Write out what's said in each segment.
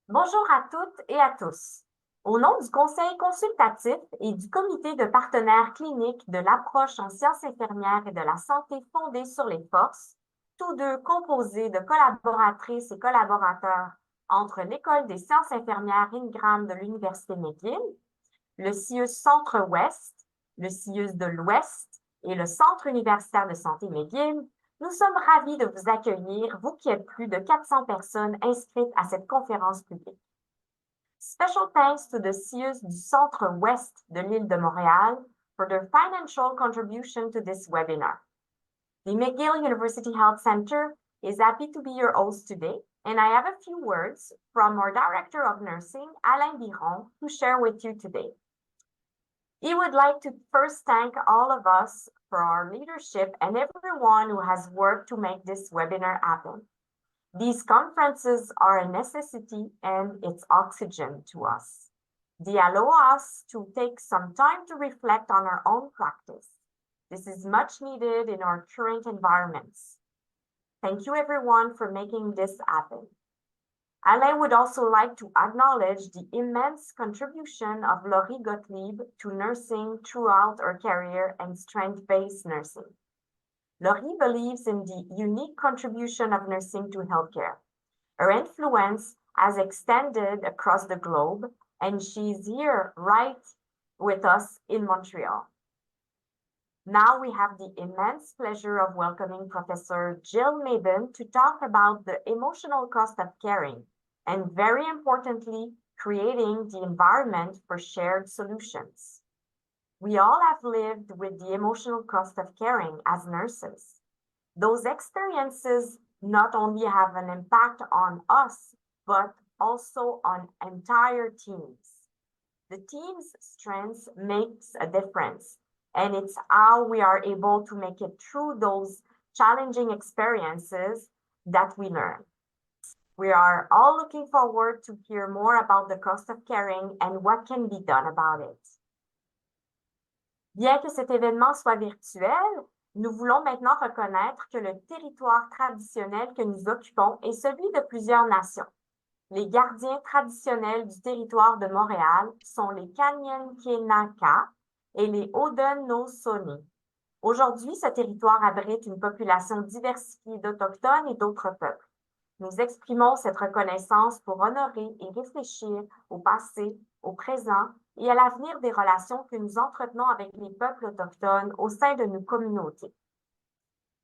Bonjour à toutes et à tous. Au nom du Conseil consultatif et du Comité de partenaires cliniques de l'approche en sciences infirmières et de la santé fondée sur les forces, tous deux composés de collaboratrices et collaborateurs entre l'École des sciences infirmières Ingram de l'Université McGill, le CIUS Centre-Ouest, le CIUS de l'Ouest et le Centre universitaire de santé McGill, nous sommes ravis de vous accueillir, vous qui êtes plus de 400 personnes inscrites à cette conférence publique. Special thanks to the CIUS du Centre-Ouest de l'île de Montréal for their financial contribution to this webinar. The McGill University Health Center is happy to be your host today, and I have a few words from our Director of Nursing, Alain Biron, to share with you today. He would like to first thank all of us for our leadership and everyone who has worked to make this webinar happen. These conferences are a necessity and it's oxygen to us. They allow us to take some time to reflect on our own practice. This is much needed in our current environments. Thank you everyone for making this happen. Alain would also like to acknowledge the immense contribution of Laurie Gottlieb to nursing throughout her career and strength-based nursing. Laurie believes in the unique contribution of nursing to healthcare. Her influence has extended across the globe, and she's here right with us in Montreal. Now we have the immense pleasure of welcoming Professor Jill Maben to talk about the emotional cost of caring, and very importantly, creating the environment for shared solutions. We all have lived with the emotional cost of caring as nurses. Those experiences not only have an impact on us, but also on entire teams. The team's strengths makes a difference, and it's how we are able to make it through those challenging experiences that we learn. We are all looking forward to hear more about the cost of caring and what can be done about it. Bien que cet événement soit virtuel, nous voulons maintenant reconnaître que le territoire traditionnel que nous occupons est celui de plusieurs nations. Les gardiens traditionnels du territoire de Montréal sont les Kanien'kehá:ka et les Haudenosaunee. Aujourd'hui, ce territoire abrite une population diversifiée d'Autochtones et d'autres peuples. Nous exprimons cette reconnaissance pour honorer et réfléchir au passé, au présent et à l'avenir des relations que nous entretenons avec les peuples autochtones au sein de nos communautés.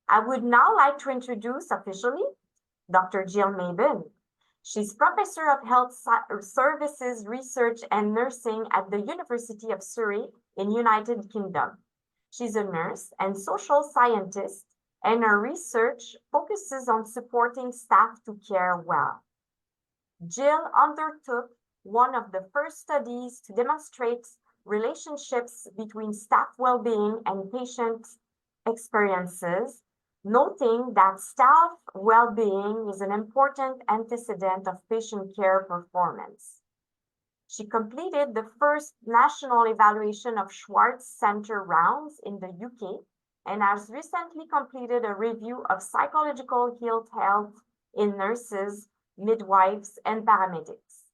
I would now like to introduce officially Dr. Jill Maben. She's Professor of Health Services Research and Nursing at the University of Surrey in United Kingdom. She's a nurse and social scientist, and her research focuses on supporting staff to care well. Jill undertook one of the first studies to demonstrate relationships between staff well-being and patient experiences, noting that staff well-being is an important antecedent of patient care performance. She completed the first national evaluation of Schwartz Center rounds in the UK and has recently completed a review of psychological health in nurses, midwives, and paramedics.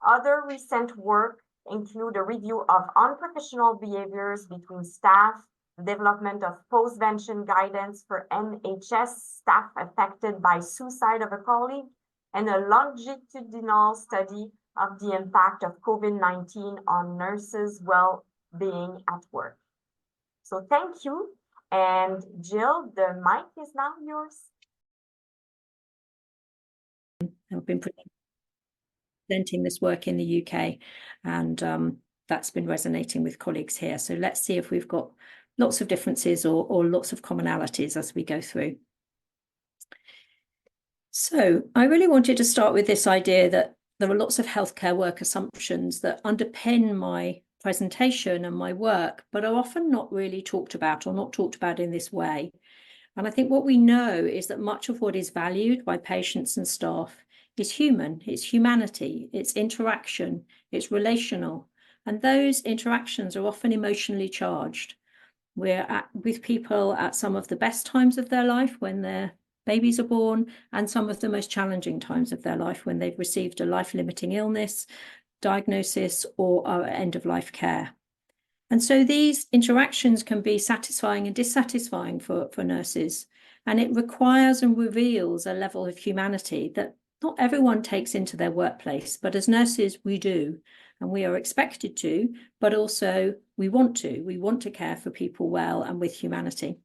Other recent work include a review of unprofessional behaviors between staff, development of postvention guidance for NHS staff affected by suicide of a colleague, and a longitudinal study of the impact of COVID-19 on nurses' well-being at work. So thank you. And Jill, the mic is now yours. I've been presenting this work in the UK, and that's been resonating with colleagues here. So let's see if we've got lots of differences or lots of commonalities as we go through. So I really wanted to start with this idea that there are lots of healthcare work assumptions that underpin my presentation and my work, but are often not really talked about or not talked about in this way. And I think what we know is that much of what is valued by patients and staff is human, it's humanity, it's interaction, it's relational. And those interactions are often emotionally charged. We're with people at some of the best times of their life when they're babies are born, and some of the most challenging times of their life when they've received a life-limiting illness, diagnosis, or are end-of-life care. And so these interactions can be satisfying and dissatisfying for nurses. And it requires and reveals a level of humanity that not everyone takes into their workplace, but as nurses, we do. And we are expected to, but also we want to. We want to care for people well and with humanity.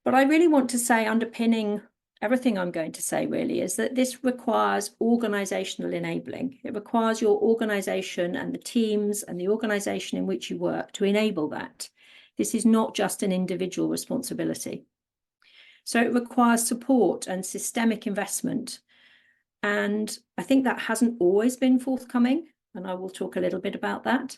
But I really want to say, underpinning everything I'm going to say really, is that this requires organizational enabling. It requires your organization and the teams and the organization in which you work to enable that. This is not just an individual responsibility. So it requires support and systemic investment. And I think that hasn't always been forthcoming, and I will talk a little bit about that.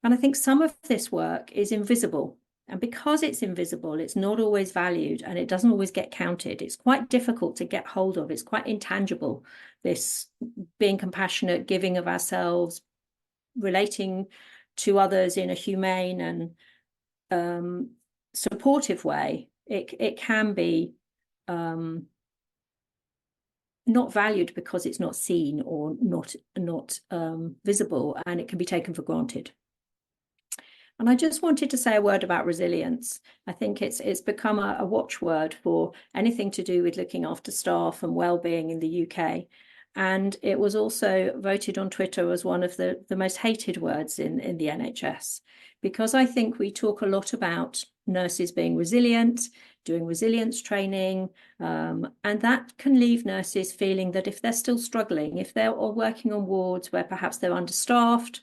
And I think some of this work is invisible. And because it's invisible, it's not always valued and it doesn't always get counted. It's quite difficult to get hold of. It's quite intangible, this being compassionate, giving of ourselves, relating to others in a humane and supportive way. It can be not valued because it's not seen or not visible, and it can be taken for granted. And I just wanted to say a word about resilience. I think it's become a watchword for anything to do with looking after staff and well-being in the UK. And it was also voted on Twitter as one of the most hated words in the NHS, because I think we talk a lot about nurses being resilient, doing resilience training, and that can leave nurses feeling that if they're still struggling, if they're working on wards where perhaps they're understaffed,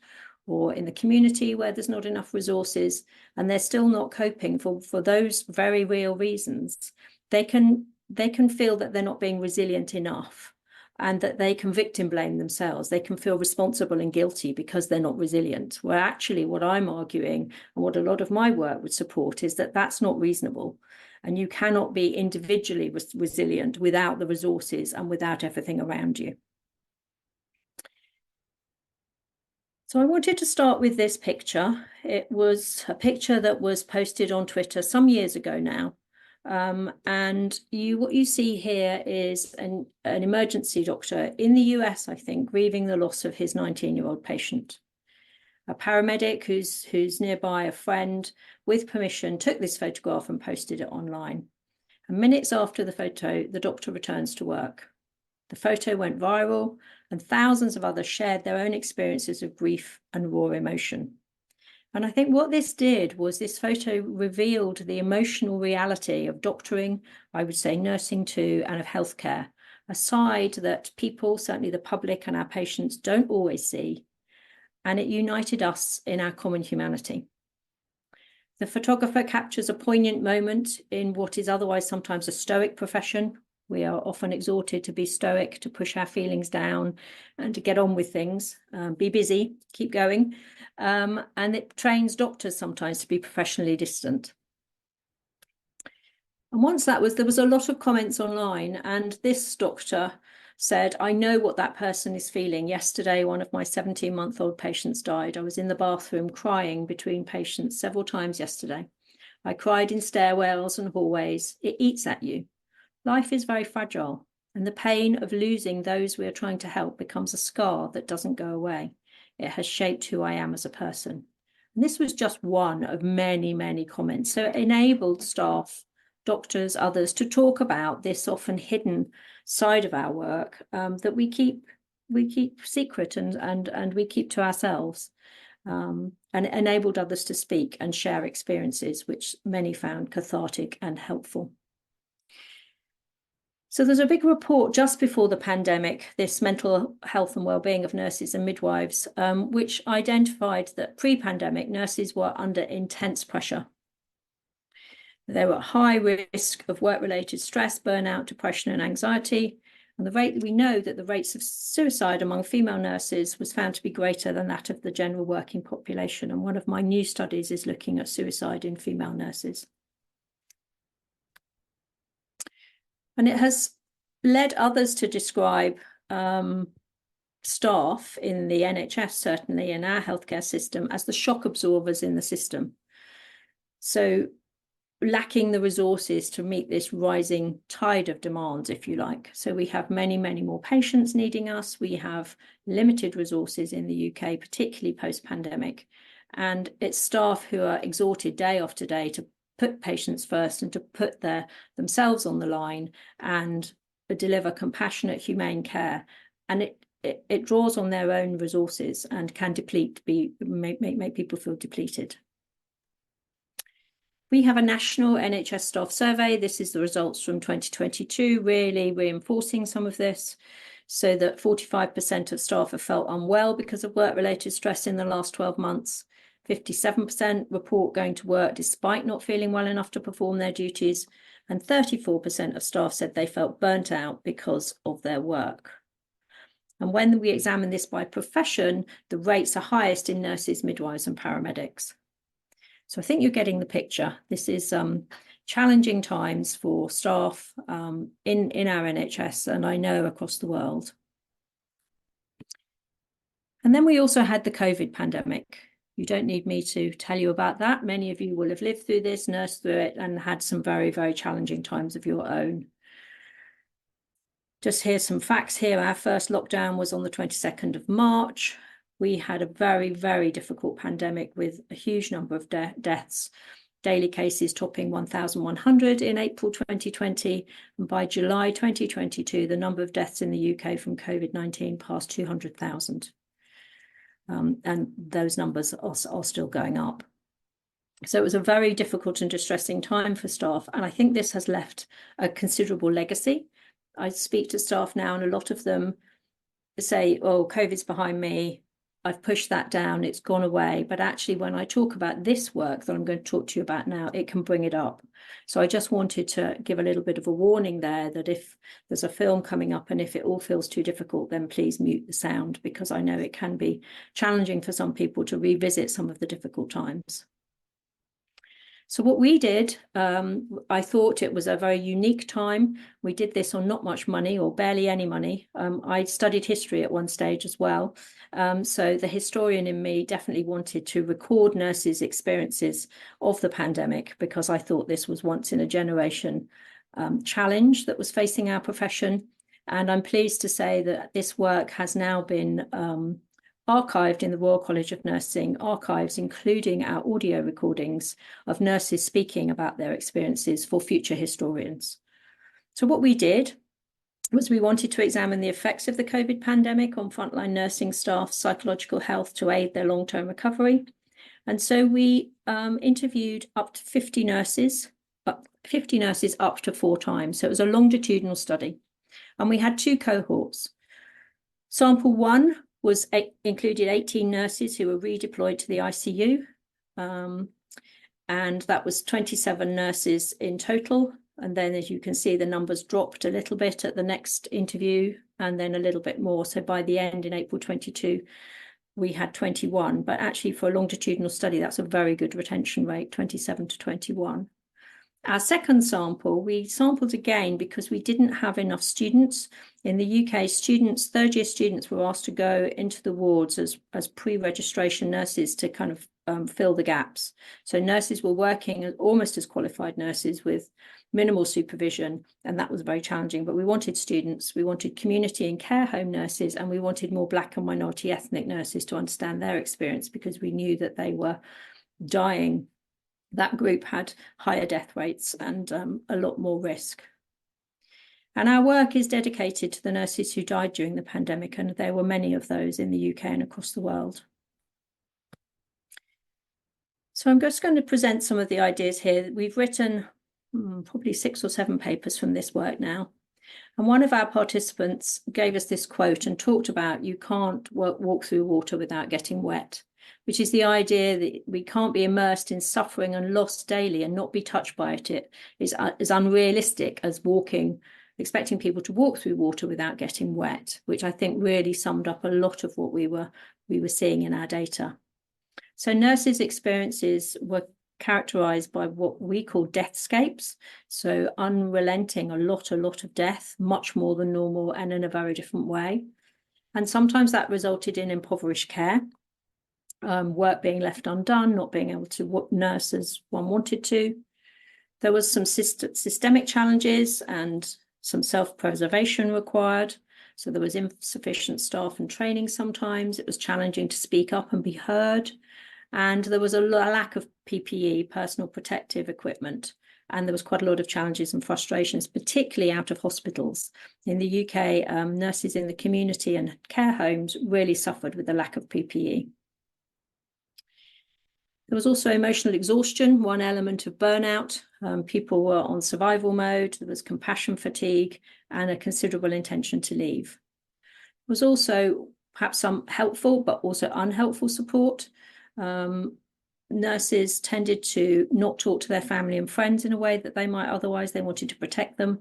or in the community where there's not enough resources, and they're still not coping for those very real reasons, they can feel that they're not being resilient enough, and that they can victim blame themselves. They can feel responsible and guilty because they're not resilient. Where actually what I'm arguing, and what a lot of my work would support, is that that's not reasonable. And you cannot be individually resilient without the resources and without everything around you. So I wanted to start with this picture. It was a picture that was posted on Twitter some years ago now. And what you see here is an emergency doctor in the US, I think, grieving the loss of his 19-year-old patient. A paramedic who's nearby, a friend, with permission, took this photograph and posted it online. And minutes after the photo, the doctor returns to work. The photo went viral, and thousands of others shared their own experiences of grief and raw emotion. And I think what this did was this photo revealed the emotional reality of doctoring, I would say nursing too, and of healthcare, a side that people, certainly the public and our patients, don't always see. And it united us in our common humanity. The photographer captures a poignant moment in what is otherwise sometimes a stoic profession. We are often exhorted to be stoic, to push our feelings down and to get on with things, be busy, keep going. And it trains doctors sometimes to be professionally distant. And once there was a lot of comments online, and this doctor said, I know what that person is feeling. Yesterday, one of my 17-month-old patients died. I was in the bathroom crying between patients several times yesterday. I cried in stairwells and hallways. It eats at you. Life is very fragile, and the pain of losing those we are trying to help becomes a scar that doesn't go away. It has shaped who I am as a person. And this was just one of many, many comments. So it enabled staff, doctors, others to talk about this often hidden side of our work that we keep secret and we keep to ourselves, and it enabled others to speak and share experiences, which many found cathartic and helpful. So there's a big report just before the pandemic, this mental health and well-being of nurses and midwives, which identified that pre-pandemic nurses were under intense pressure. They were at high risk of work-related stress, burnout, depression, and anxiety. And we know that the rates of suicide among female nurses was found to be greater than that of the general working population. And one of my new studies is looking at suicide in female nurses. And it has led others to describe staff in the NHS, certainly in our healthcare system, as the shock absorbers in the system. So lacking the resources to meet this rising tide of demands, if you like. So we have many, many more patients needing us. We have limited resources in the UK, particularly post-pandemic. And it's staff who are exhorted day after day to put patients first and to put themselves on the line and deliver compassionate, humane care. And it draws on their own resources and can make people feel depleted. We have a national NHS staff survey. This is the results from 2022, really reinforcing some of this, so that 45% of staff have felt unwell because of work-related stress in the last 12 months. 57% report going to work despite not feeling well enough to perform their duties, and 34% of staff said they felt burnt out because of their work. And when we examine this by profession, the rates are highest in nurses, midwives, and paramedics. So I think you're getting the picture. This is challenging times for staff in our NHS, and I know across the world. And then we also had the COVID pandemic. You don't need me to tell you about that. Many of you will have lived through this, nursed through it, and had some very, very challenging times of your own. Just here's some facts here. Our first lockdown was on the 22nd of March. We had a very, very difficult pandemic with a huge number of deaths, daily cases topping 1,100 in April 2020. And by July 2022, the number of deaths in the UK from COVID-19 passed 200,000. And those numbers are still going up. So it was a very difficult and distressing time for staff. And I think this has left a considerable legacy. I speak to staff now, and a lot of them say, oh, COVID's behind me. I've pushed that down, it's gone away. But actually, when I talk about this work that I'm going to talk to you about now, it can bring it up. So I just wanted to give a little bit of a warning there that if there's a film coming up and if it all feels too difficult, then please mute the sound, because I know it can be challenging for some people to revisit some of the difficult times. So what we did, I thought it was a very unique time. We did this on not much money or barely any money. I studied history at one stage as well. So the historian in me definitely wanted to record nurses' experiences of the pandemic, because I thought this was once in a generation challenge that was facing our profession. And I'm pleased to say that this work has now been archived in the Royal College of Nursing archives, including our audio recordings of nurses speaking about their experiences for future historians. So what we did was we wanted to examine the effects of the COVID pandemic on frontline nursing staff's psychological health to aid their long-term recovery. And so we interviewed up to 50 nurses up to 4 times. So it was a longitudinal study. And we had 2 cohorts. Sample 1 included 18 nurses who were redeployed to the ICU. And that was 27 nurses in total. And then, as you can see, the numbers dropped a little bit at the next interview, and then a little bit more. So by the end, in April 22, we had 21. But actually, for a longitudinal study, that's a very good retention rate, 27 to 21. Our second sample, we sampled again because we didn't have enough students. In the UK, third-year students were asked to go into the wards as pre-registration nurses to kind of fill the gaps. So nurses were working as almost as qualified nurses with minimal supervision, and that was very challenging. But we wanted students, we wanted community and care home nurses, and we wanted more Black and minority ethnic nurses to understand their experience, because we knew that they were dying. That group had higher death rates and a lot more risk. And our work is dedicated to the nurses who died during the pandemic, and there were many of those in the UK and across the world. So I'm just going to present some of the ideas here. We've written probably 6 or 7 papers from this work now. And one of our participants gave us this quote and talked about, you can't walk through water without getting wet, which is the idea that we can't be immersed in suffering and loss daily and not be touched by it. It is as unrealistic as expecting people to walk through water without getting wet, which I think really summed up a lot of what we were seeing in our data. So nurses' experiences were characterized by what we call deathscapes, so unrelenting, a lot of death, much more than normal and in a very different way. And sometimes that resulted in impoverished care, work being left undone, not being able to nurse as one wanted to. There was some systemic challenges and some self-preservation required. So there was insufficient staff and training sometimes. It was challenging to speak up and be heard. And there was a lack of PPE, personal protective equipment. And there was quite a lot of challenges and frustrations, particularly out of hospitals. In the UK, nurses in the community and care homes really suffered with the lack of PPE. There was also emotional exhaustion, one element of burnout. People were on survival mode. There was compassion fatigue and a considerable intention to leave. There was also perhaps some helpful but also unhelpful support. Nurses tended to not talk to their family and friends in a way that they might otherwise. They wanted to protect them.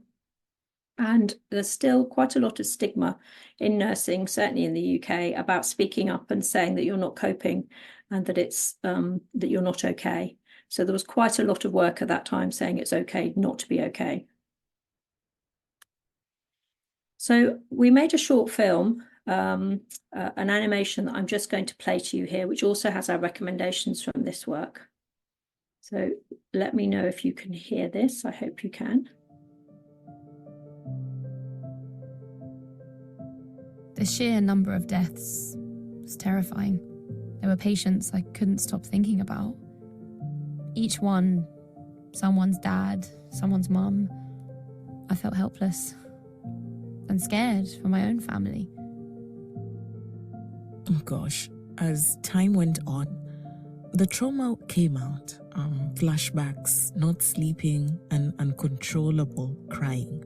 And there's still quite a lot of stigma in nursing, certainly in the UK, about speaking up and saying that you're not coping and that it's that you're not okay. So there was quite a lot of work at that time saying it's okay not to be okay. So we made a short film, an animation that I'm just going to play to you here, which also has our recommendations from this work. So let me know if you can hear this. I hope you can. The sheer number of deaths was terrifying. There were patients I couldn't stop thinking about. Each one, someone's dad, someone's mum. I felt helpless and scared for my own family. Oh gosh, as time went on, the trauma came out. Flashbacks, not sleeping, and uncontrollable crying.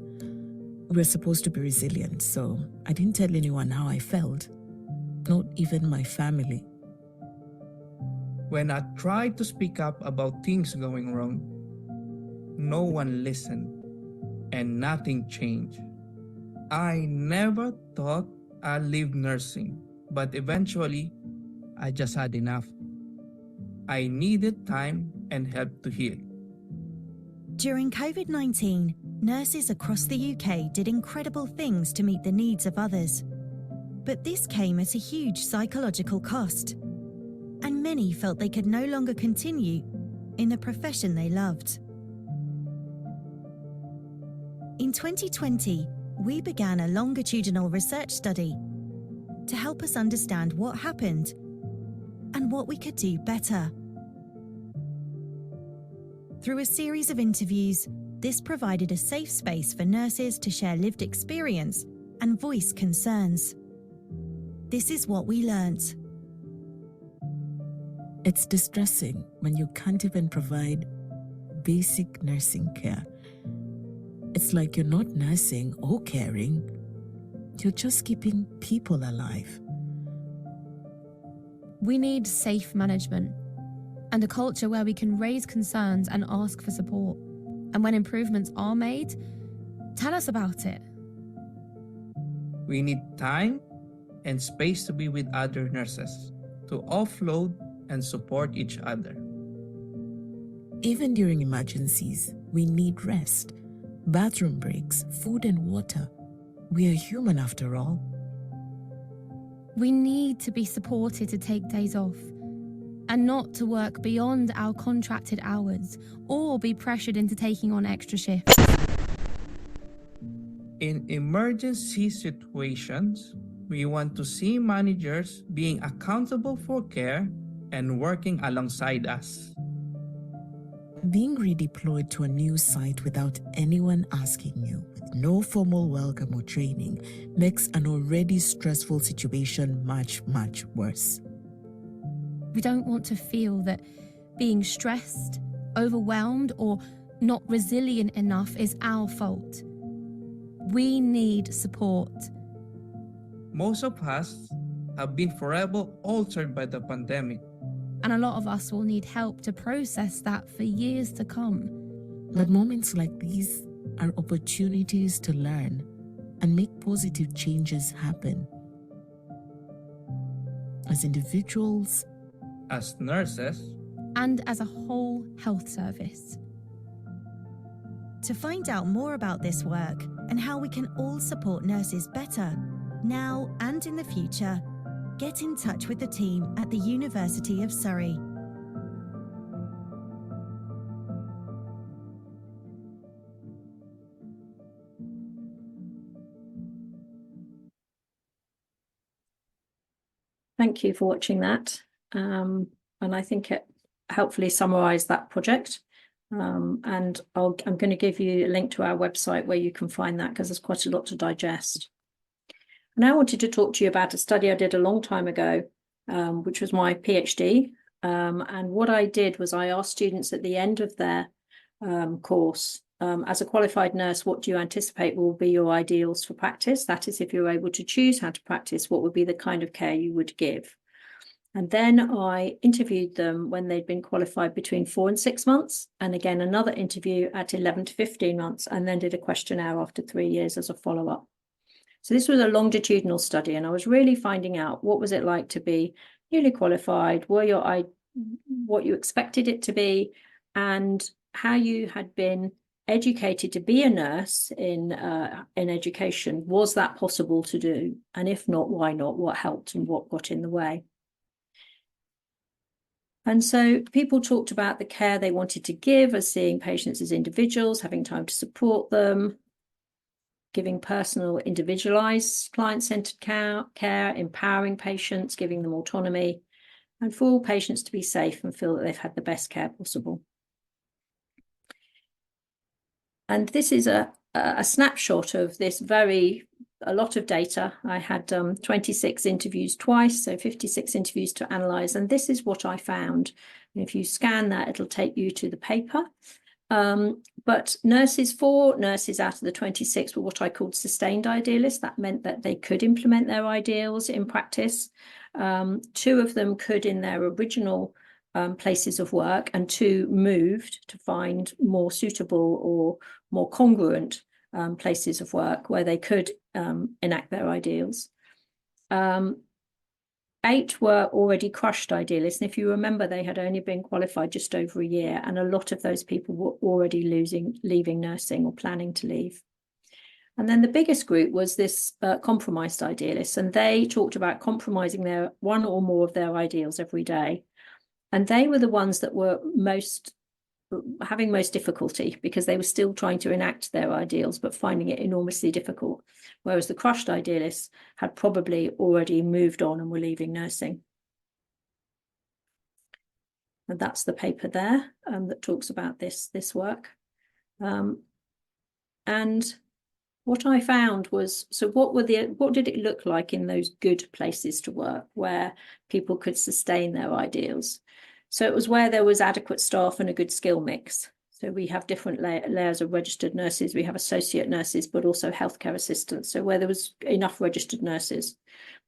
We're supposed to be resilient, so I didn't tell anyone how I felt, not even my family. When I tried to speak up about things going wrong, no one listened and nothing changed. I never thought I'd leave nursing, but eventually I just had enough. I needed time and help to heal. During COVID-19, nurses across the UK did incredible things to meet the needs of others. But this came at a huge psychological cost, and many felt they could no longer continue in the profession they loved. In 2020, we began a longitudinal research study to help us understand what happened and what we could do better. Through a series of interviews, this provided a safe space for nurses to share lived experience and voice concerns. This is what we learnt. It's distressing when you can't even provide basic nursing care. It's like you're not nursing or caring, you're just keeping people alive. We need safe management and a culture where we can raise concerns and ask for support. And when improvements are made, tell us about it. We need time and space to be with other nurses, to offload and support each other. Even during emergencies, we need rest, bathroom breaks, food and water. We are human after all. We need to be supported to take days off and not to work beyond our contracted hours or be pressured into taking on extra shifts. In emergency situations, we want to see managers being accountable for care and working alongside us. Being redeployed to a new site without anyone asking you, with no formal welcome or training, makes an already stressful situation much, much worse. We don't want to feel that being stressed, overwhelmed, or not resilient enough is our fault. We need support. Most of us have been forever altered by the pandemic. And a lot of us will need help to process that for years to come. But moments like these are opportunities to learn and make positive changes happen. As individuals, as nurses, and as a whole health service. To find out more about this work and how we can all support nurses better, now and in the future, get in touch with the team at the University of Surrey. Thank you for watching that. And I think it helpfully summarised that project. And I'm going to give you a link to our website where you can find that, because there's quite a lot to digest. And I wanted to talk to you about a study I did a long time ago, which was my PhD. And what I did was I asked students at the end of their course, as a qualified nurse, what do you anticipate will be your ideals for practice? That is, if you're able to choose how to practice, what would be the kind of care you would give? And then I interviewed them when they'd been qualified between 4 and 6 months, and again another interview at 11 to 15 months, and then did a questionnaire after 3 years as a follow-up. So this was a longitudinal study, and I was really finding out what was it like to be newly qualified, what you expected it to be, and how you had been educated to be a nurse in education. Was that possible to do? And if not, why not? What helped and what got in the way? And so people talked about the care they wanted to give as seeing patients as individuals, having time to support them, giving personal, individualized, client-centered care, empowering patients, giving them autonomy, and for all patients to be safe and feel that they've had the best care possible. And this is a snapshot of this a lot of data. I had 26 interviews twice, so 56 interviews to analyse, and this is what I found. And if you scan that, it'll take you to the paper. But 4 nurses out of the 26 were what I called sustained idealists. That meant that they could implement their ideals in practice. 2 of them could in their original places of work, and 2 moved to find more suitable or more congruent places of work where they could enact their ideals. 8 were already crushed idealists, and if you remember, they had only been qualified just over a year, and a lot of those people were already leaving nursing or planning to leave. And then the biggest group was this compromised idealists, and they talked about compromising their one or more of their ideals every day. And they were the ones that were having most difficulty, because they were still trying to enact their ideals, but finding it enormously difficult. Whereas the crushed idealists had probably already moved on and were leaving nursing. And that's the paper there that talks about this work. And what I found was, so what did it look like in those good places to work where people could sustain their ideals? So it was where there was adequate staff and a good skill mix. So we have different layers of registered nurses. We have associate nurses, but also healthcare assistants. So where there was enough registered nurses,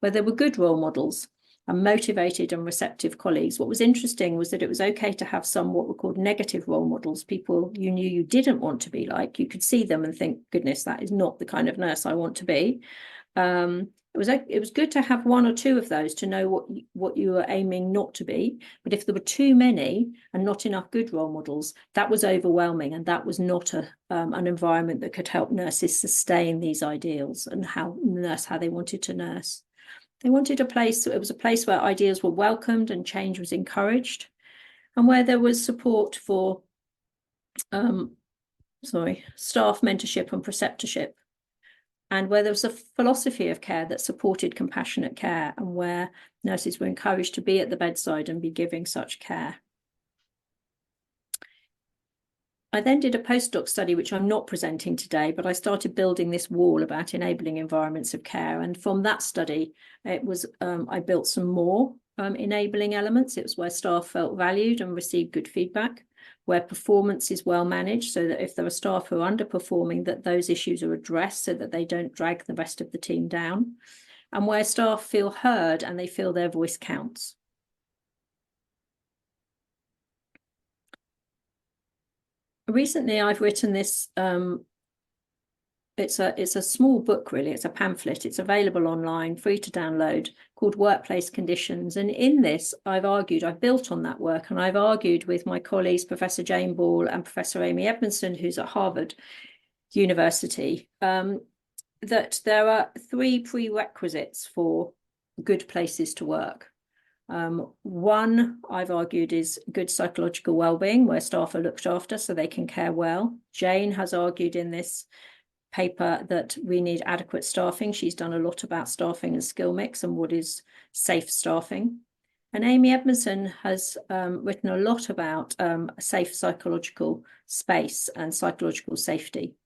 where there were good role models and motivated and receptive colleagues. What was interesting was that it was okay to have some what were called negative role models, people you knew you didn't want to be like. You could see them and think, goodness, that is not the kind of nurse I want to be. It was good to have 1 or 2 of those to know what you were aiming not to be. But if there were too many and not enough good role models, that was overwhelming, and that was not an environment that could help nurses sustain these ideals and how they wanted to nurse. They wanted a place where ideas were welcomed and change was encouraged, and where there was support for staff mentorship and preceptorship, and where there was a philosophy of care that supported compassionate care, and where nurses were encouraged to be at the bedside and be giving such care. I then did a postdoc study, which I'm not presenting today, but I started building this wall about enabling environments of care. And from that study, I built some more enabling elements. It was where staff felt valued and received good feedback, where performance is well managed, so that if there are staff who are underperforming, that those issues are addressed so that they don't drag the rest of the team down, and where staff feel heard and they feel their voice counts. Recently, I've written this, it's a small book, really. It's a pamphlet. It's available online, free to download, called Workplace Conditions. And in this, I've built on that work, and I've argued with my colleagues, Professor Jane Ball and Professor Amy Edmondson, who's at Harvard University, that there are 3 prerequisites for good places to work. 1, I've argued, is good psychological well-being, where staff are looked after so they can care well. Jane has argued in this paper that we need adequate staffing. She's done a lot about staffing and skill mix and what is safe staffing. And Amy Edmondson has written a lot about a safe psychological space and psychological safety.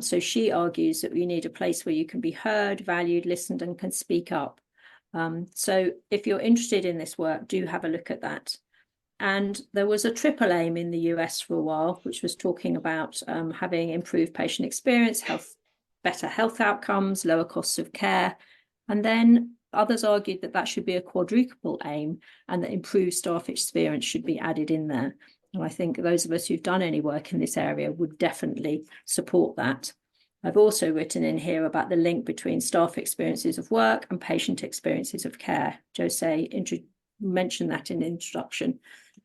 So she argues that we need a place where you can be heard, valued, listened, and can speak up. So if you're interested in this work, do have a look at that. And there was a triple aim in the US for a while, which was talking about having improved patient experience, better health outcomes, lower costs of care. And then others argued that that should be a quadruple aim and that improved staff experience should be added in there. And I think those of us who've done any work in this area would definitely support that. I've also written in here about the link between staff experiences of work and patient experiences of care. Jose mentioned that in the introduction.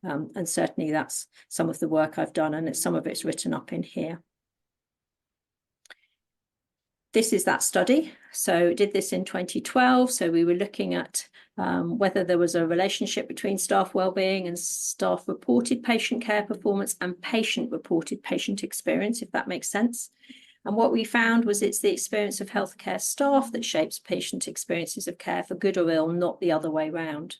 And certainly that's some of the work I've done, and some of it's written up in here. This is that study. So did this in 2012. So we were looking at whether there was a relationship between staff wellbeing and staff reported patient care performance and patient reported patient experience, if that makes sense. And what we found was it's the experience of healthcare staff that shapes patient experiences of care for good or ill, not the other way round.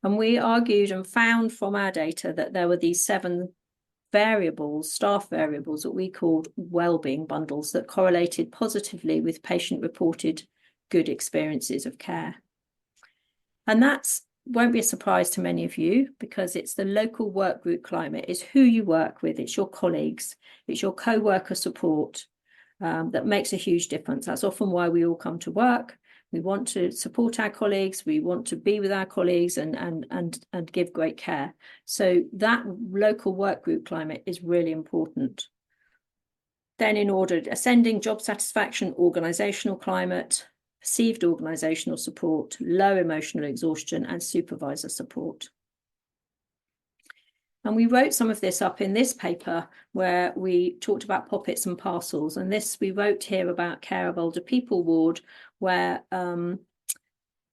And we argued and found from our data that there were these 7 variables, staff variables, that we called wellbeing bundles that correlated positively with patient-reported good experiences of care. And that won't be a surprise to many of you, because it's the local work group climate, it's who you work with, it's your colleagues, it's your co-worker support that makes a huge difference. That's often why we all come to work. We want to support our colleagues. We want to be with our colleagues and give great care. So that local work group climate is really important. Then in order, ascending job satisfaction, organizational climate, perceived organizational support, low emotional exhaustion, and supervisor support. And we wrote some of this up in this paper where we talked about poppets and parcels. And this we wrote here about Care of Older People ward, where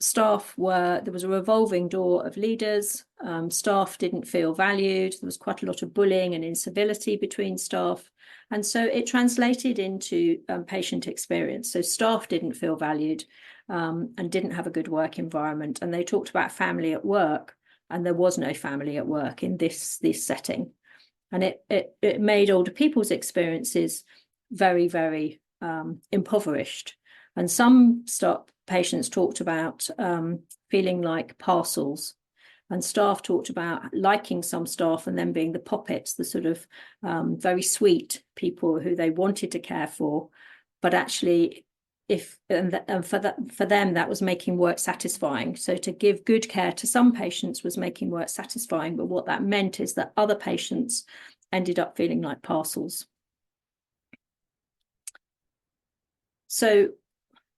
staff there was a revolving door of leaders. Staff didn't feel valued. There was quite a lot of bullying and incivility between staff. And so it translated into patient experience. So staff didn't feel valued and didn't have a good work environment. And they talked about family at work. And there was no family at work in this setting. And it made older people's experiences very, very impoverished. And some patients talked about feeling like parcels. And staff talked about liking some staff and then being the poppets, the sort of very sweet people who they wanted to care for. But actually, for them, that was making work satisfying. So to give good care to some patients was making work satisfying, but what that meant is that other patients ended up feeling like parcels. So,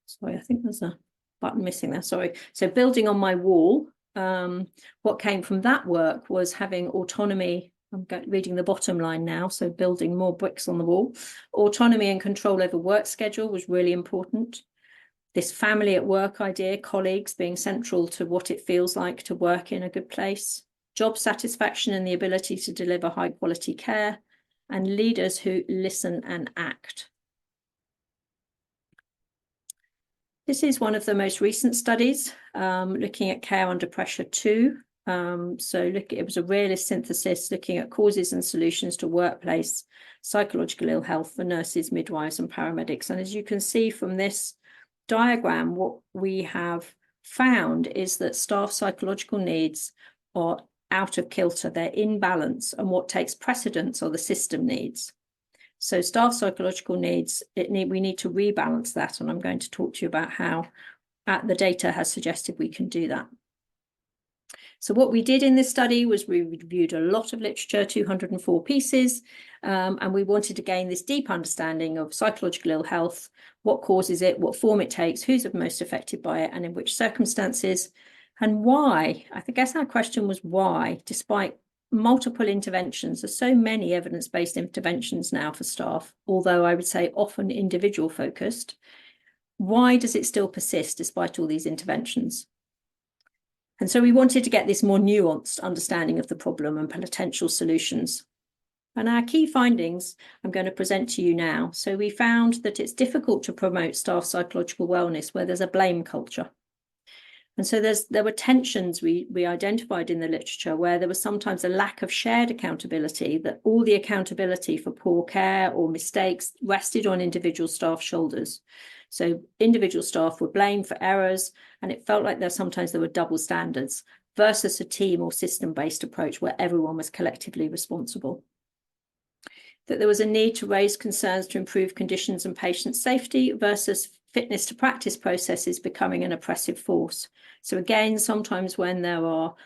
sorry, I think there's a button missing there, sorry. So building on my wall, what came from that work was having autonomy. I'm reading the bottom line now, so building more bricks on the wall. Autonomy and control over work schedule was really important. This family at work idea, colleagues being central to what it feels like to work in a good place. Job satisfaction and the ability to deliver high quality care, and leaders who listen and act. This is one of the most recent studies looking at care under pressure 2. It was a realist synthesis looking at causes and solutions to workplace psychological ill health for nurses, midwives, and paramedics. And as you can see from this diagram, what we have found is that staff psychological needs are out of kilter, they're in balance, and what takes precedence are the system needs. So staff psychological needs, we need to rebalance that, and I'm going to talk to you about how the data has suggested we can do that. So what we did in this study was we reviewed a lot of literature, 204 pieces, and we wanted to gain this deep understanding of psychological ill health, what causes it, what form it takes, who's most affected by it, and in which circumstances, and why. I guess our question was why, despite multiple interventions. There's so many evidence-based interventions now for staff, although I would say often individual focused. Why does it still persist despite all these interventions? And so we wanted to get this more nuanced understanding of the problem and potential solutions. And our key findings I'm going to present to you now. So we found that it's difficult to promote staff psychological wellness where there's a blame culture. And so there were tensions we identified in the literature where there was sometimes a lack of shared accountability, that all the accountability for poor care or mistakes rested on individual staff shoulders. So individual staff were blamed for errors, and it felt like sometimes there were double standards versus a team or system-based approach where everyone was collectively responsible. That there was a need to raise concerns to improve conditions and patient safety versus fitness to practice processes becoming an oppressive force. So again, sometimes when there are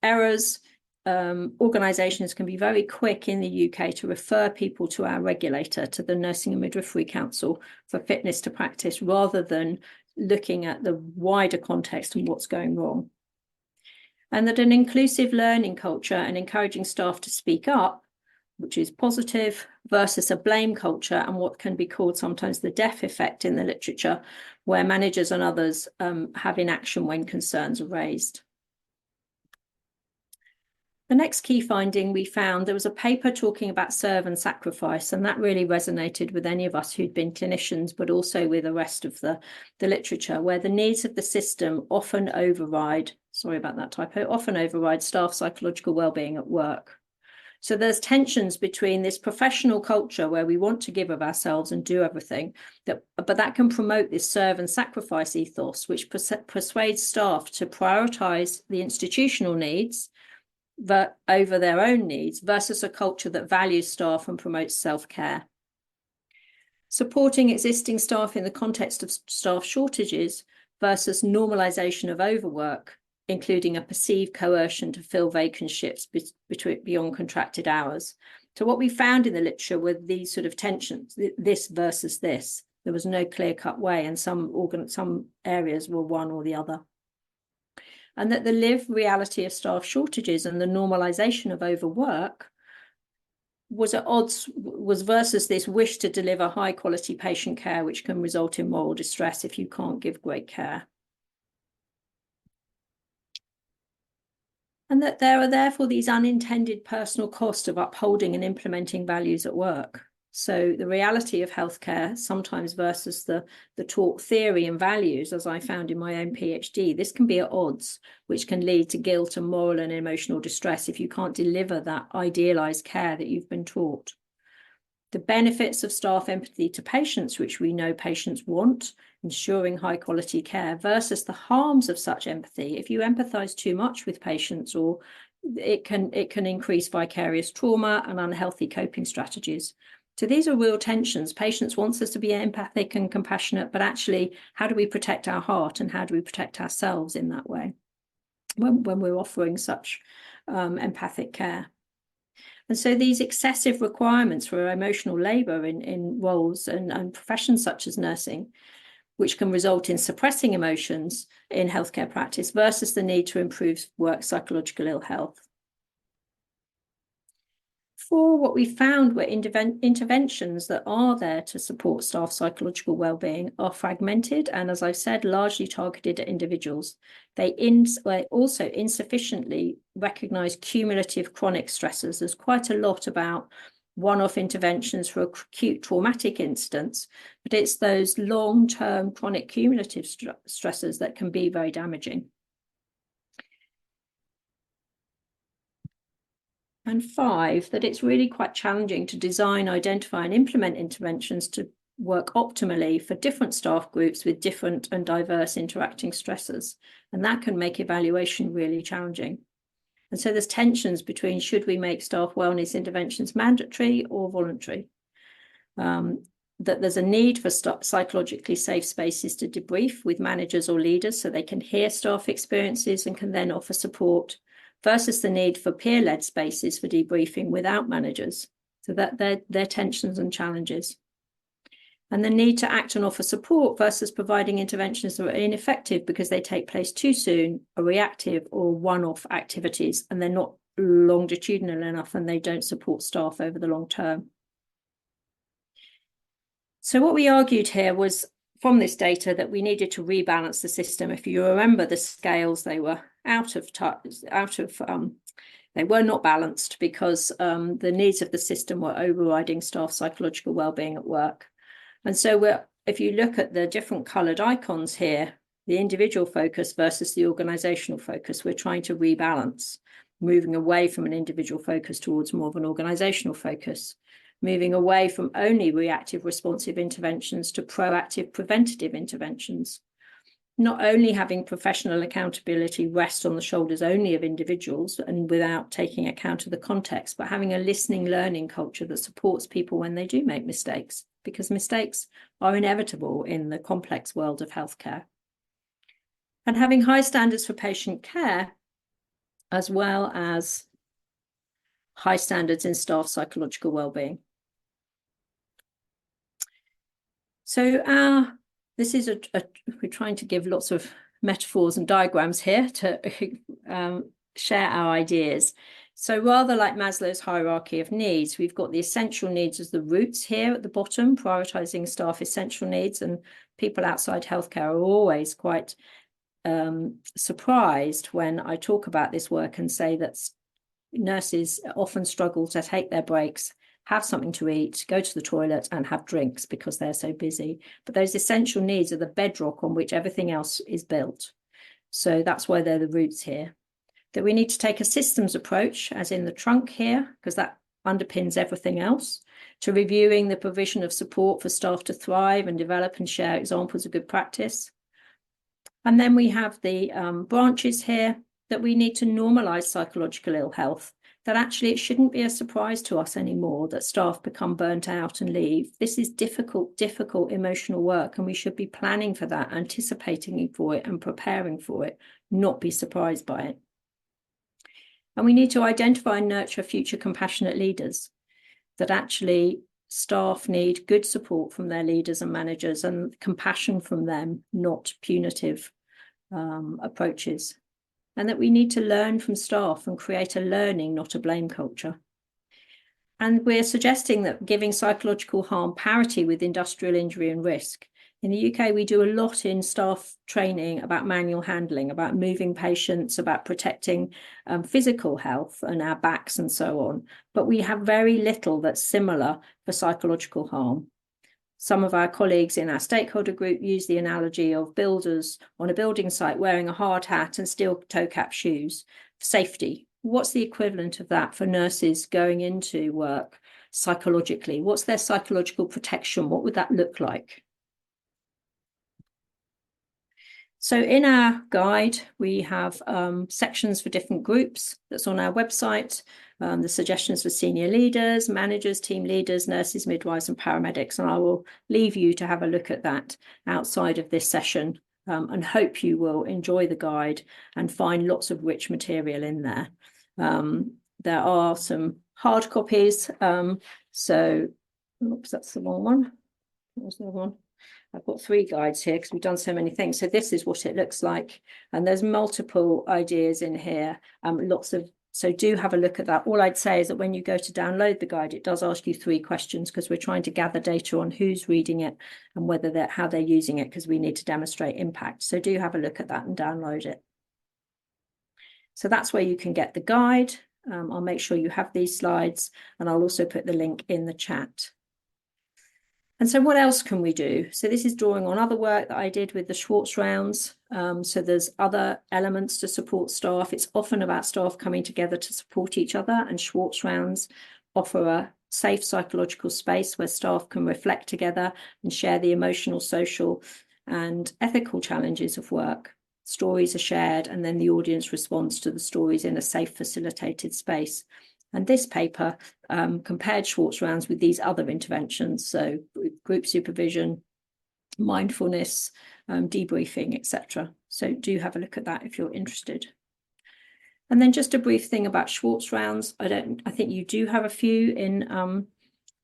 errors, organisations can be very quick in the UK to refer people to our regulator, to the Nursing and Midwifery Council, for fitness to practice, rather than looking at the wider context and what's going wrong. And that an inclusive learning culture and encouraging staff to speak up, which is positive, versus a blame culture and what can be called sometimes the deaf effect in the literature, where managers and others have inaction when concerns are raised. The next key finding we found, there was a paper talking about serve and sacrifice, and that really resonated with any of us who'd been clinicians, but also with the rest of the literature, where the needs of the system often override, sorry about that typo, often override staff psychological wellbeing at work. So there's tensions between this professional culture where we want to give of ourselves and do everything, but that can promote this serve and sacrifice ethos, which persuades staff to prioritise the institutional needs over their own needs, versus a culture that values staff and promotes self-care. Supporting existing staff in the context of staff shortages versus normalisation of overwork, including a perceived coercion to fill vacant shifts beyond contracted hours. So what we found in the literature were these sort of tensions, this versus this. There was no clear-cut way, and some areas were one or the other. And that the lived reality of staff shortages and the normalisation of overwork was at odds, was versus this wish to deliver high-quality patient care, which can result in moral distress if you can't give great care. And that there are therefore these unintended personal costs of upholding and implementing values at work. So the reality of healthcare sometimes versus the taught theory and values, as I found in my own PhD, this can be at odds, which can lead to guilt and moral and emotional distress if you can't deliver that idealised care that you've been taught. The benefits of staff empathy to patients, which we know patients want, ensuring high quality care, versus the harms of such empathy. If you empathise too much with patients, or it can increase vicarious trauma and unhealthy coping strategies. So these are real tensions. Patients want us to be empathic and compassionate, but actually, how do we protect our heart and how do we protect ourselves in that way when we're offering such empathic care? And so these excessive requirements for emotional labour in roles and professions such as nursing, which can result in suppressing emotions in healthcare practice versus the need to improve work psychological ill health. For what we found were interventions that are there to support staff psychological wellbeing are fragmented and, as I've said, largely targeted at individuals. They also insufficiently recognise cumulative chronic stressors. There's quite a lot about one-off interventions for acute traumatic incidents, but it's those long-term chronic cumulative stressors that can be very damaging. And 5, that it's really quite challenging to design, identify and implement interventions to work optimally for different staff groups with different and diverse interacting stressors. And that can make evaluation really challenging. And so there's tensions between should we make staff wellness interventions mandatory or voluntary? That there's a need for psychologically safe spaces to debrief with managers or leaders so they can hear staff experiences and can then offer support, versus the need for peer-led spaces for debriefing without managers. So that they're tensions and challenges. And the need to act and offer support versus providing interventions that are ineffective because they take place too soon, are reactive or one-off activities, and they're not longitudinal enough and they don't support staff over the long term. So what we argued here was from this data that we needed to rebalance the system. If you remember the scales, they were out of They were not balanced because the needs of the system were overriding staff psychological well-being at work. And so if you look at the different coloured icons here, the individual focus versus the organisational focus, we're trying to rebalance, moving away from an individual focus towards more of an organisational focus, moving away from only reactive responsive interventions to proactive preventative interventions. Not only having professional accountability rest on the shoulders only of individuals and without taking account of the context, but having a listening, learning culture that supports people when they do make mistakes, because mistakes are inevitable in the complex world of healthcare. And having high standards for patient care, as well as high standards in staff psychological well-being. So this is we're trying to give lots of metaphors and diagrams here to share our ideas. So rather like Maslow's hierarchy of needs, we've got the essential needs as the roots here at the bottom, prioritising staff essential needs, and people outside healthcare are always quite surprised when I talk about this work and say that nurses often struggle to take their breaks, have something to eat, go to the toilet and have drinks because they're so busy. But those essential needs are the bedrock on which everything else is built. So that's why they're the roots here. That we need to take a systems approach, as in the trunk here, because that underpins everything else, to reviewing the provision of support for staff to thrive and develop and share examples of good practice. And then we have the branches here, that we need to normalise psychological ill health, that actually it shouldn't be a surprise to us anymore that staff become burnt out and leave. This is difficult emotional work, and we should be planning for that, anticipating for it and preparing for it, not be surprised by it. And we need to identify and nurture future compassionate leaders, that actually staff need good support from their leaders and managers and compassion from them, not punitive approaches. And that we need to learn from staff and create a learning, not a blame culture. And we're suggesting that giving psychological harm parity with industrial injury and risk. In the UK, we do a lot in staff training about manual handling, about moving patients, about protecting physical health and our backs and so on. But we have very little that's similar for psychological harm. Some of our colleagues in our stakeholder group use the analogy of builders on a building site wearing a hard hat and steel toe cap shoes for safety. What's the equivalent of that for nurses going into work psychologically? What's their psychological protection? What would that look like? So in our guide, we have sections for different groups that's on our website. The suggestions for senior leaders, managers, team leaders, nurses, midwives, and paramedics. And I will leave you to have a look at that outside of this session and hope you will enjoy the guide and find lots of rich material in there. There are some hard copies. So, oops, that's the wrong one. What was the other one? I've got 3 guides here because we've done so many things. So this is what it looks like. And there's multiple ideas in here, so do have a look at that. All I'd say is that when you go to download the guide, it does ask you 3 questions because we're trying to gather data on who's reading it and how they're using it, because we need to demonstrate impact. So do have a look at that and download it. So that's where you can get the guide. I'll make sure you have these slides, and I'll also put the link in the chat. And so what else can we do? So this is drawing on other work that I did with the Schwartz rounds. So there's other elements to support staff. It's often about staff coming together to support each other, and Schwartz rounds offer a safe psychological space where staff can reflect together and share the emotional, social, and ethical challenges of work. Stories are shared, and then the audience responds to the stories in a safe, facilitated space. And this paper compared Schwartz rounds with these other interventions, so group supervision, mindfulness, debriefing, etc. So do have a look at that if you're interested. And then just a brief thing about Schwartz rounds. I think you do have a few in,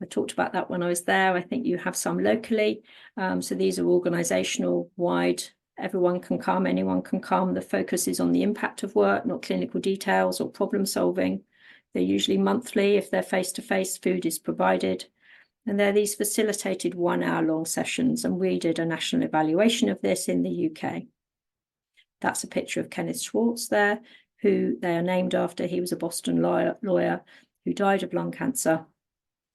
I talked about that when I was there. I think you have some locally. So these are organisational wide. Everyone can come, anyone can come. The focus is on the impact of work, not clinical details or problem solving. They're usually monthly. If they're face-to-face, food is provided. And they're these facilitated 1-hour-long sessions. And we did a national evaluation of this in the UK. That's a picture of Kenneth Schwartz there, who they are named after. He was a Boston lawyer who died of lung cancer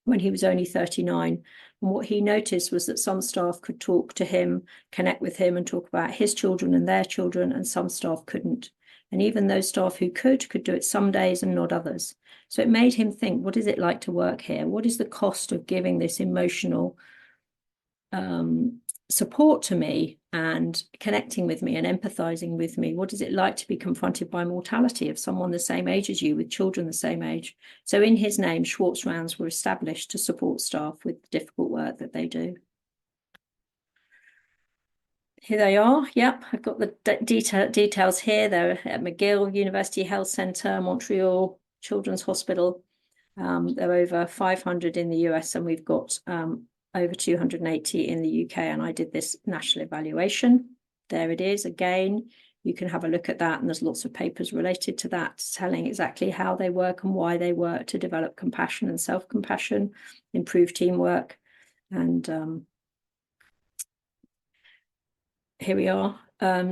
when he was only 39. And what he noticed was that some staff could talk to him, connect with him, and talk about his children and their children, and some staff couldn't. And even those staff who could do it some days and not others. So it made him think, what is it like to work here? What is the cost of giving this emotional support to me and connecting with me and empathizing with me? What is it like to be confronted by mortality of someone the same age as you, with children the same age? So in his name, Schwartz rounds were established to support staff with the difficult work that they do. Here they are. Yep, I've got the details here. They're at McGill University Health Centre, Montreal Children's Hospital. There are over 500 in the US, and we've got over 280 in the UK, and I did this national evaluation. There it is again. You can have a look at that, and there's lots of papers related to that, telling exactly how they work and why they work to develop compassion and self-compassion, improve teamwork, and here we are.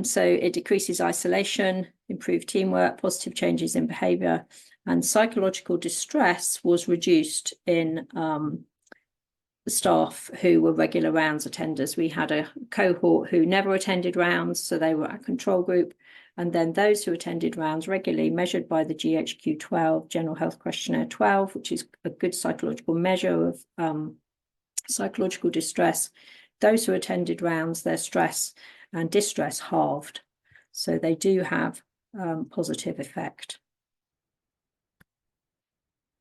So it decreases isolation, improved teamwork, positive changes in behaviour, and psychological distress was reduced in staff who were regular rounds attenders. We had a cohort who never attended rounds, so they were a control group. And then those who attended rounds regularly, measured by the GHQ-12, General Health Questionnaire 12, which is a good psychological measure of psychological distress. Those who attended rounds, their stress and distress halved. So they do have positive effect.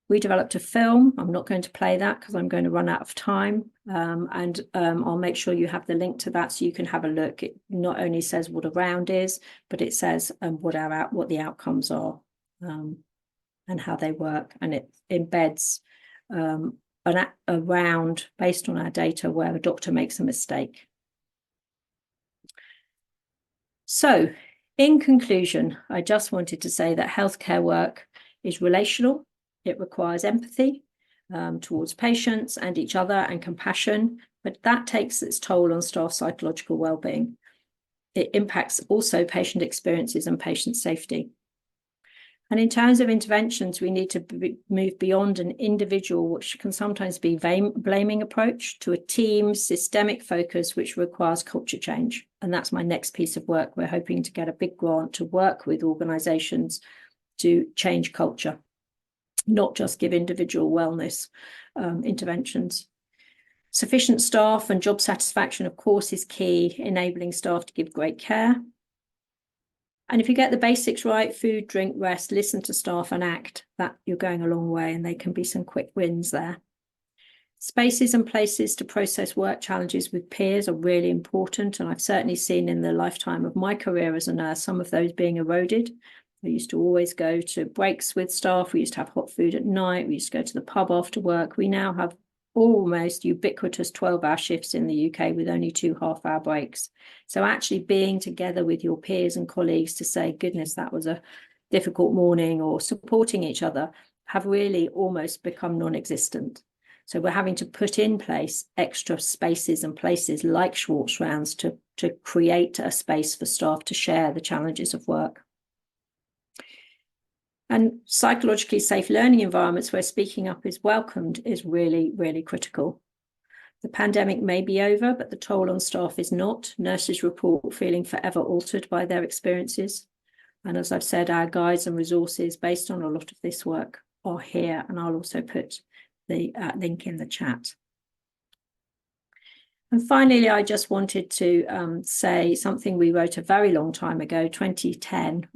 We developed a film. I'm not going to play that because I'm going to run out of time. I'll make sure you have the link to that so you can have a look. It not only says what a round is, but it says what the outcomes are and how they work. And it embeds a round based on our data where a doctor makes a mistake. So, in conclusion, I just wanted to say that healthcare work is relational. It requires empathy towards patients and each other, and compassion, but that takes its toll on staff psychological well-being. It impacts also patient experiences and patient safety. And in terms of interventions, we need to move beyond an individual, which can sometimes be blaming approach, to a team systemic focus, which requires culture change. And that's my next piece of work. We're hoping to get a big grant to work with organizations to change culture, not just give individual wellness interventions. Sufficient staff and job satisfaction, of course, is key, enabling staff to give great care. And if you get the basics right, food, drink, rest, listen to staff and act, that you're going a long way, and there can be some quick wins there. Spaces and places to process work challenges with peers are really important. And I've certainly seen in the lifetime of my career as a nurse, some of those being eroded. I used to always go to breaks with staff. We used to have hot food at night. We used to go to the pub after work. We now have almost ubiquitous 12-hour shifts in the UK with only 2 half-hour breaks. So actually being together with your peers and colleagues to say, goodness, that was a difficult morning, or supporting each other, have really almost become non-existent. So we're having to put in place extra spaces and places like Schwartz rounds to create a space for staff to share the challenges of work. And psychologically safe learning environments where speaking up is welcomed is really, really critical. The pandemic may be over, but the toll on staff is not. Nurses report feeling forever altered by their experiences. And as I've said, our guides and resources based on a lot of this work are here, and I'll also put the link in the chat. And finally, I just wanted to say something we wrote a very long time ago, 2010.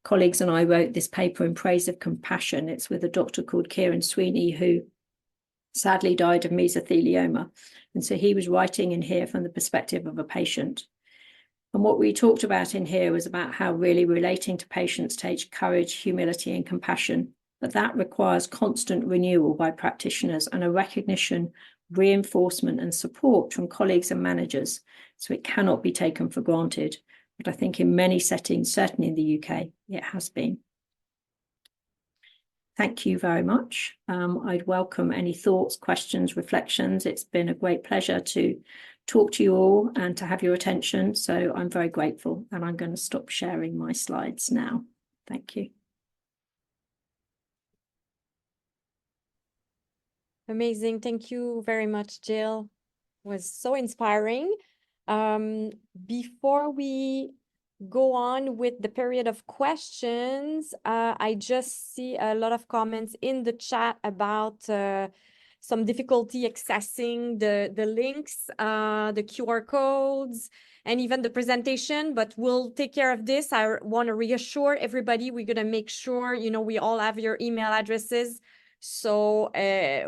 Colleagues and I wrote this paper in praise of compassion. It's with a doctor called Kieran Sweeney, who sadly died of mesothelioma. And so he was writing in here from the perspective of a patient. And what we talked about in here was about how really relating to patients takes courage, humility, and compassion. But that requires constant renewal by practitioners and a recognition, reinforcement, and support from colleagues and managers. So it cannot be taken for granted. But I think in many settings, certainly in the UK, it has been. Thank you very much. I'd welcome any thoughts, questions, reflections. It's been a great pleasure to talk to you all and to have your attention. So I'm very grateful, and I'm going to stop sharing my slides now. Thank you. Amazing. Thank you very much, Jill. It was so inspiring. Before we go on with the period of questions, I just see a lot of comments in the chat about some difficulty accessing the links, the QR codes, and even the presentation, but we'll take care of this. I want to reassure everybody, we're going to make sure, we all have your email addresses. So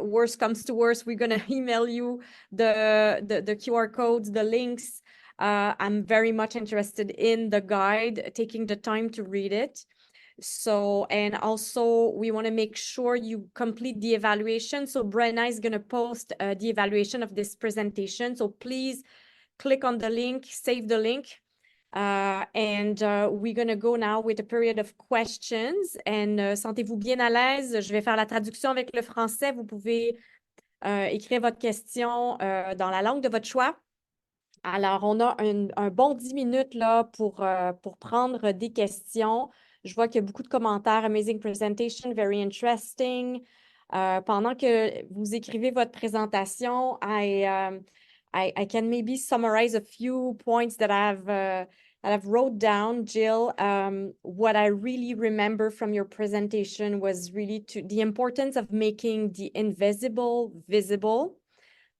worst comes to worst, we're going to email you the QR codes, the links. I'm very much interested in the guide, taking the time to read it. So, and also we want to make sure you complete the evaluation. So Brenna is going to post the evaluation of this presentation. So please click on the link, save the link. And we're going to go now with a period of questions. And sentez-vous bien à l'aise? Je vais faire la traduction avec le français. Vous pouvez écrire votre question dans la langue de votre choix. Alors, on a un bon 10 minutes là pour prendre des questions. Je vois qu'il y a beaucoup de commentaires. Amazing presentation, very interesting. Pendant que vous écrivez votre présentation, I can maybe summarize a few points that I've wrote down, Jill. What I really remember from your presentation was really the importance of making the invisible visible.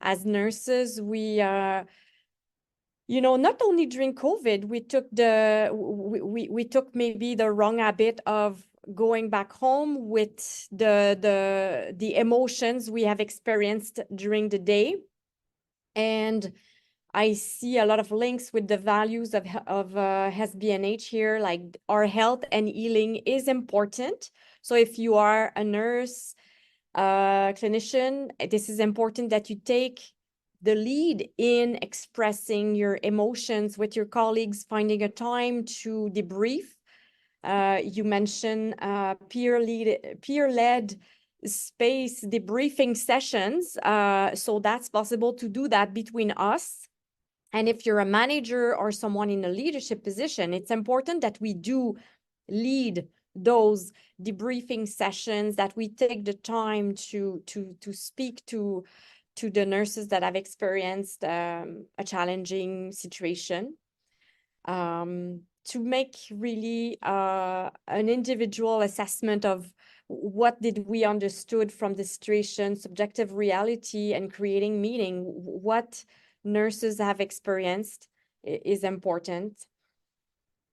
As nurses, we not only during COVID, we took maybe the wrong habit of going back home with the emotions we have experienced during the day. And I see a lot of links with the values of SBNH here, like our health and healing is important. So if you are a nurse, clinician, this is important that you take the lead in expressing your emotions with your colleagues, finding a time to debrief. You mentioned peer-led space debriefing sessions. So that's possible to do that between us. And if you're a manager or someone in a leadership position, it's important that we do lead those debriefing sessions, that we take the time to speak to the nurses that have experienced a challenging situation, to make really an individual assessment of what did we understood from the situation, subjective reality, and creating meaning. What nurses have experienced is important.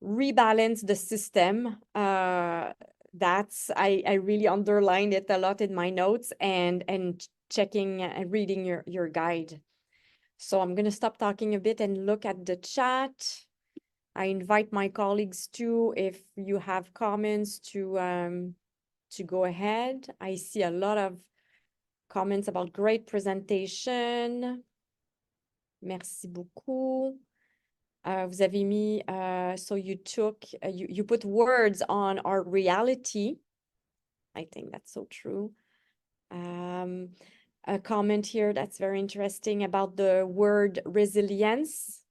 Rebalance the system. That's I really underlined it a lot in my notes, and checking and reading your guide. So I'm going to stop talking a bit and look at the chat. I invite my colleagues too, if you have comments, to go ahead. I see a lot of comments about great presentation. Merci beaucoup. Vous avez mis, so you took, you put words on our reality. I think that's so true. A comment here that's very interesting about the word resilience,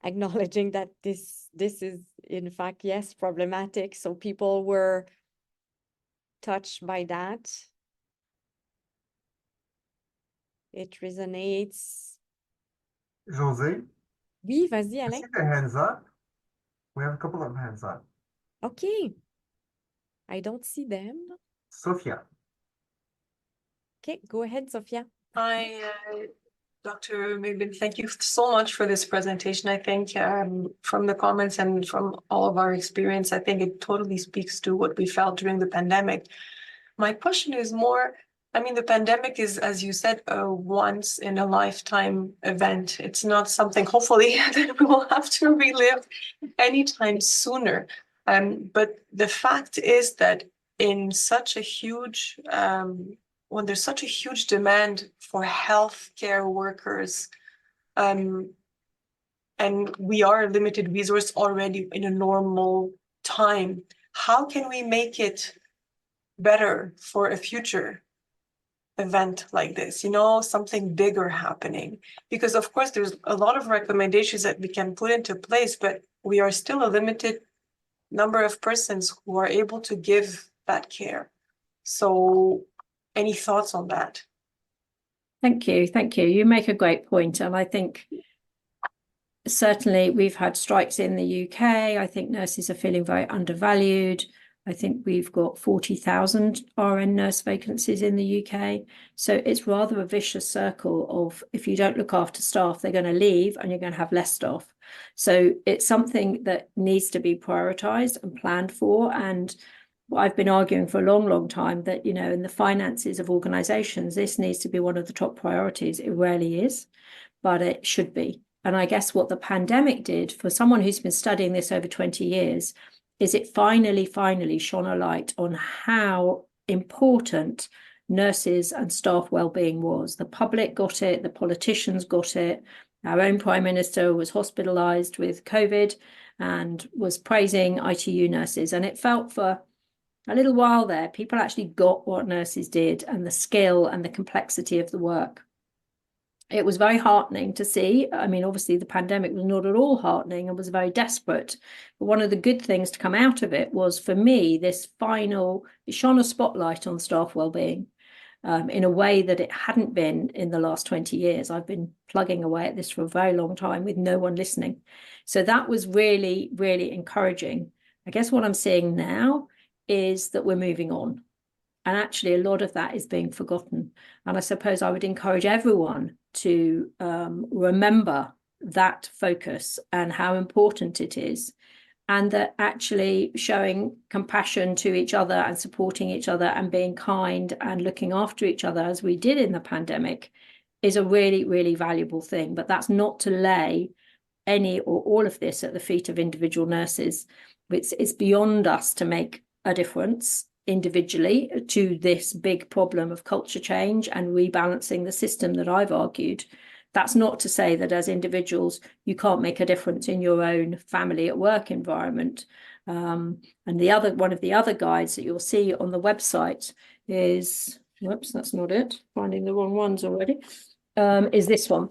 acknowledging that this is in fact, yes, problematic. So people were touched by that. It resonates. José? Oui, vas-y, I Alain. see the hands up. We have a couple of hands up. Okay. I don't see them. Sophia. Okay, go ahead, Sophia. Hi, Dr. Maben, thank you so much for this presentation. I think from the comments and from all of our experience, I think it totally speaks to what we felt during the pandemic. My question is more, I mean, the pandemic is, as you said, a once in a lifetime event. It's not something, hopefully, that we will have to relive anytime sooner. But the fact is that in such a huge, when there's such a huge demand for healthcare workers, and we are a limited resource already in a normal time, how can we make it better for a future event like this, something bigger happening? Because of course there's a lot of recommendations that we can put into place, but we are still a limited number of persons who are able to give that care. So any thoughts on that? Thank you. Thank you. You make a great point. And I think certainly we've had strikes in the UK. I think nurses are feeling very undervalued. I think we've got 40,000 RN nurse vacancies in the UK. So it's rather a vicious circle of, if you don't look after staff, they're going to leave and you're going to have less staff. So it's something that needs to be prioritised and planned for. And I've been arguing for a long, long time that, you know, in the finances of organisations, this needs to be one of the top priorities. It rarely is, but it should be. And I guess what the pandemic did for someone who's been studying this over 20 years is it finally shone a light on how important nurses and staff wellbeing was. The public got it, the politicians got it. Our own Prime Minister was hospitalised with COVID and was praising ITU nurses. And it felt for a little while there, people actually got what nurses did and the skill and the complexity of the work. It was very heartening to see. I mean, obviously the pandemic was not at all heartening and was very desperate. But one of the good things to come out of it was, for me, it shone a spotlight on staff wellbeing in a way that it hadn't been in the last 20 years. I've been plugging away at this for a very long time with no one listening. So that was really, really encouraging. I guess what I'm seeing now is that we're moving on. And actually, a lot of that is being forgotten. And I suppose I would encourage everyone to remember that focus and how important it is. And that actually showing compassion to each other and supporting each other and being kind and looking after each other, as we did in the pandemic, is a really, really valuable thing. But that's not to lay any or all of this at the feet of individual nurses. It's beyond us to make a difference individually to this big problem of culture change and rebalancing the system that I've argued. That's not to say that as individuals you can't make a difference in your own family at work environment. And one of the other guides that you'll see on the website is, whoops, that's not it, finding the wrong ones already, is this one,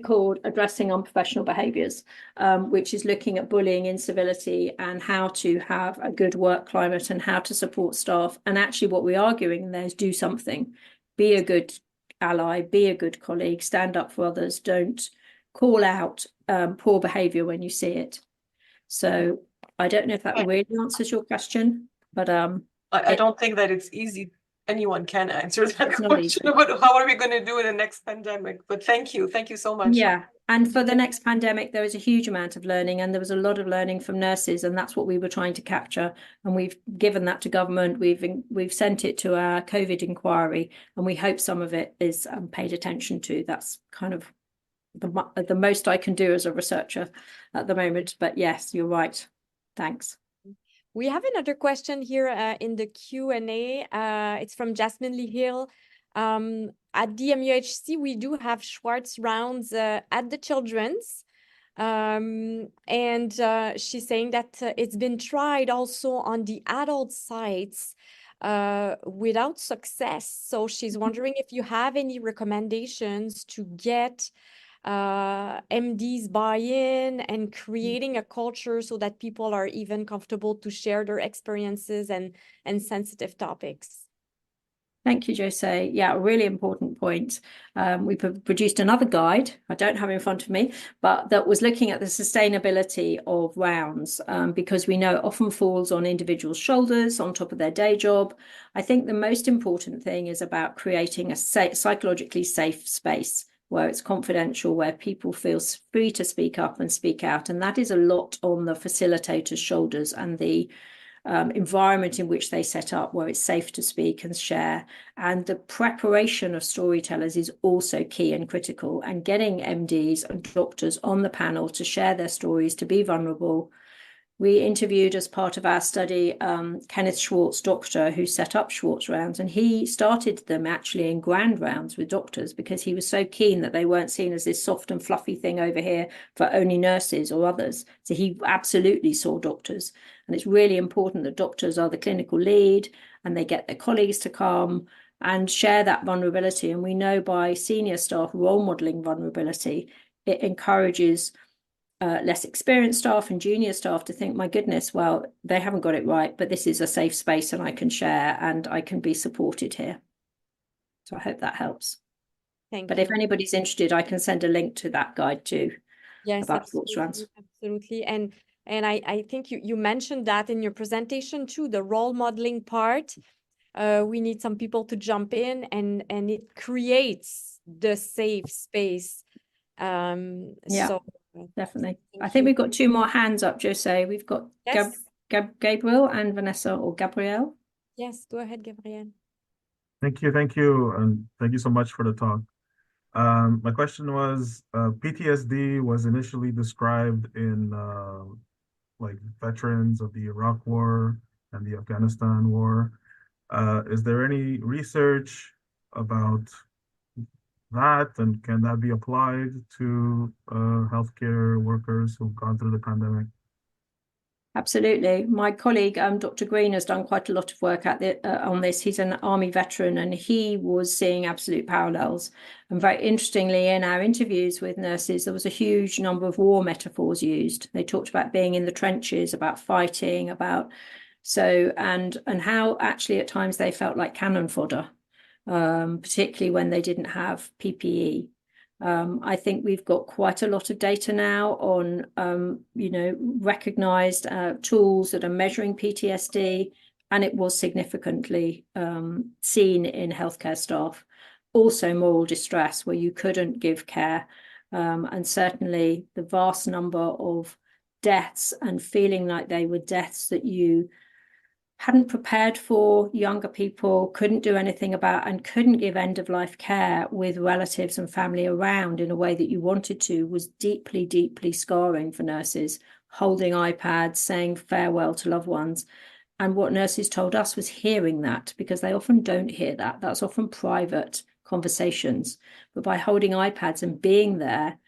called Addressing Unprofessional Behaviours, which is looking at bullying, incivility, and how to have a good work climate and how to support staff. And actually what we're arguing there is do something. Be a good ally, be a good colleague, stand up for others, don't call out poor behaviour when you see it. So I don't know if that really answers your question, but I don't think that it's easy. Anyone can answer that It's not question, easy. but how are we going to do it in the next pandemic? But thank you so much. Yeah, and for the next pandemic, there was a huge amount of learning, and there was a lot of learning from nurses, and that's what we were trying to capture. And we've given that to government. We've sent it to our COVID inquiry, and we hope some of it is paid attention to. That's kind of the most I can do as a researcher at the moment. But yes, you're right. Thanks. We have another question here in the Q&A. It's from Jasmine Lee Hill. At DMUHC, we do have Schwartz rounds at the children's. And she's saying that it's been tried also on the adult sites without success. So she's wondering if you have any recommendations to get MDs buy-in and creating a culture so that people are even comfortable to share their experiences and sensitive topics. Thank you, Jose. Yeah, a really important point. We produced another guide, I don't have it in front of me, but that was looking at the sustainability of rounds because we know it often falls on individuals' shoulders on top of their day job. I think the most important thing is about creating a psychologically safe space where it's confidential, where people feel free to speak up and speak out. And that is a lot on the facilitator's shoulders and the environment in which they set up, where it's safe to speak and share. And the preparation of storytellers is also key and critical. And getting MDs and doctors on the panel to share their stories, to be vulnerable. We interviewed, as part of our study, Kenneth Schwartz, doctor, who set up Schwartz rounds, and he started them actually in grand rounds with doctors because he was so keen that they weren't seen as this soft and fluffy thing over here for only nurses or others. So he absolutely saw doctors. And it's really important that doctors are the clinical lead and they get their colleagues to come and share that vulnerability. And we know by senior staff role modelling vulnerability, it encourages less experienced staff and junior staff to think, my goodness, well, they haven't got it right, but this is a safe space and I can share and I can be supported here. So I hope that helps. Thank you. If anybody's interested, I can send a link to that guide too. Yes, about absolutely, sports runs. absolutely. And I think you mentioned that in your presentation too, the role modeling part. We need some people to jump in and it creates the safe space. Yeah, so definitely. I thank think you. we've got 2 more hands up, Jose. We've got Yes, Gabriel and Vanessa, or Gabrielle. yes, go ahead, Gabriel. Thank you, and thank you so much for the talk. My question was, PTSD was initially described in like veterans of the Iraq War and the Afghanistan War. Is there any research about that, and can that be applied to healthcare workers who've gone through the pandemic? Absolutely. My colleague, Dr. Green, has done quite a lot of work on this. He's an Army veteran and he was seeing absolute parallels. And very interestingly, in our interviews with nurses, there was a huge number of war metaphors used. They talked about being in the trenches, about fighting, and how actually at times they felt like cannon fodder, particularly when they didn't have PPE. I think we've got quite a lot of data now on, recognized tools that are measuring PTSD, and it was significantly seen in healthcare staff. Also moral distress, where you couldn't give care, and certainly the vast number of deaths and feeling like they were deaths that you hadn't prepared for, younger people couldn't do anything about, and couldn't give end-of-life care with relatives and family around in a way that you wanted to, was deeply, deeply scarring for nurses, holding iPads, saying farewell to loved ones. And what nurses told us was hearing that, because they often don't hear that. That's often private conversations. But by holding iPads and being there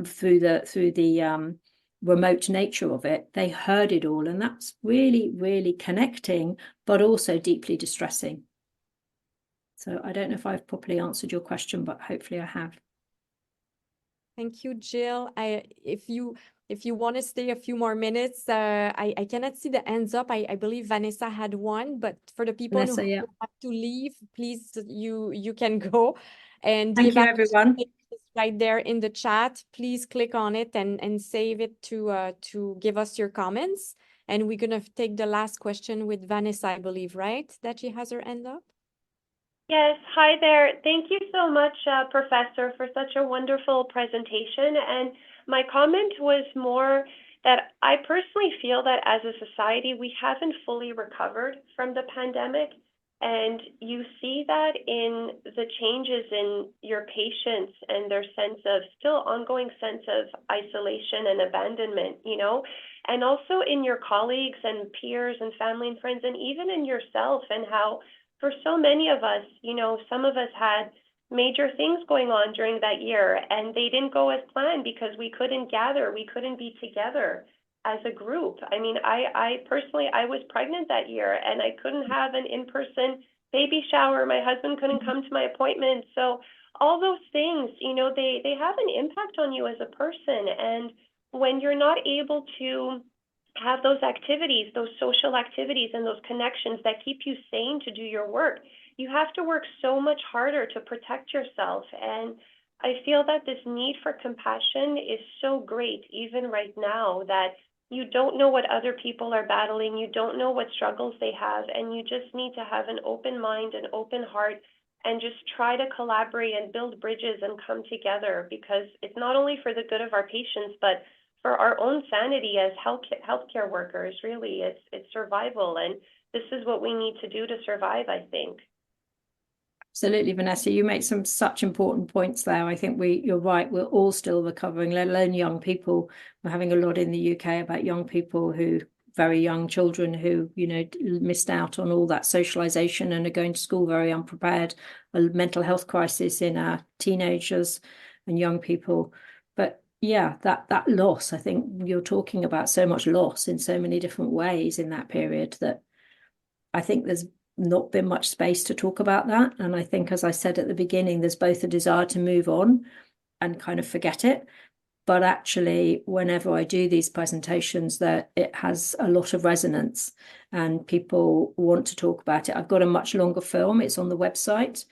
through the remote nature of it, they heard it all, and that's really, really connecting, but also deeply distressing. So I don't know if I've properly answered your question, but hopefully I have. Thank you, Jill. If you want to stay a few more minutes, I cannot see the hands up. I believe Vanessa had one, but for the people Vanessa, who yeah. have to leave, please, you can go. And Thank you, everyone. is right there in the chat. Please click on it and save it to give us your comments. And we're gonna take the last question with Vanessa, I believe, right? That she has her hand up. Yes, hi there. Thank you so much, Professor, for such a wonderful presentation. And my comment was more that I personally feel that as a society, we haven't fully recovered from the pandemic. And you see that in the changes in your patients and their still ongoing sense of isolation and abandonment, and also in your colleagues and peers and family and friends, and even in yourself, and how for so many of us, some of us had major things going on during that year, and they didn't go as planned because we couldn't gather, we couldn't be together as a group. I mean, I personally, I was pregnant that year and I couldn't have an in-person baby shower. My husband couldn't come to my appointment. So all those things, they have an impact on you as a person. And when you're not able to have those activities, those social activities and those connections that keep you sane to do your work, you have to work so much harder to protect yourself. And I feel that this need for compassion is so great, even right now, that you don't know what other people are battling, you don't know what struggles they have, and you just need to have an open mind, an open heart, and just try to collaborate and build bridges and come together, because it's not only for the good of our patients, but for our own sanity as healthcare workers. Really, it's survival, and this is what we need to do to survive, I think. Absolutely, Vanessa, you make some such important points there. I think you're right, we're all still recovering, let alone young people. We're having a lot in the UK about young people very young children who, missed out on all that socialization and are going to school very unprepared, a mental health crisis in our teenagers and young people. But yeah, that loss, I think you're talking about so much loss in so many different ways in that period that I think there's not been much space to talk about that. And I think, as I said at the beginning, there's both a desire to move on and kind of forget it, but actually, whenever I do these presentations, that it has a lot of resonance and people want to talk about it. I've got a much longer film. It's on the website.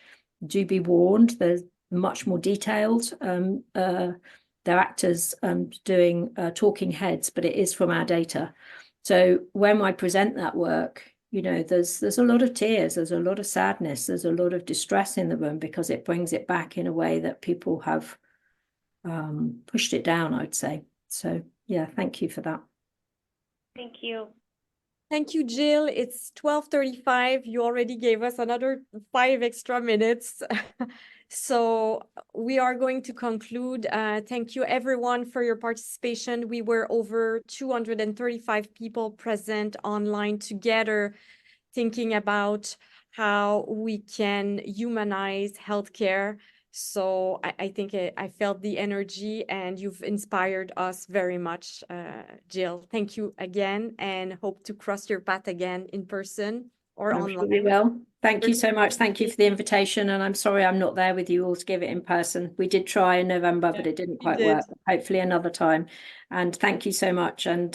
Do be warned, there's much more detailed. They're actors doing talking heads, but it is from our data. So when I present that work, you know, there's a lot of tears, there's a lot of sadness, there's a lot of distress in the room, because it brings it back in a way that people have pushed it down, I'd say. So yeah, thank you for that. Thank you. Thank you, Jill. It's 12:35. You already gave us another 5 extra minutes. So we are going to conclude. Thank you, everyone, for your participation. We were over 235 people present online together, thinking about how we can humanize healthcare. So I think I felt the energy, and you've inspired us very much, Jill. Thank you again, and hope to cross your path again in person or I'm online. sure we will. Thank you so much. Thank you for the invitation. And I'm sorry I'm not there with you all to give it in person. We did try in November, but it didn't quite work. Hopefully another time. And thank you so much. And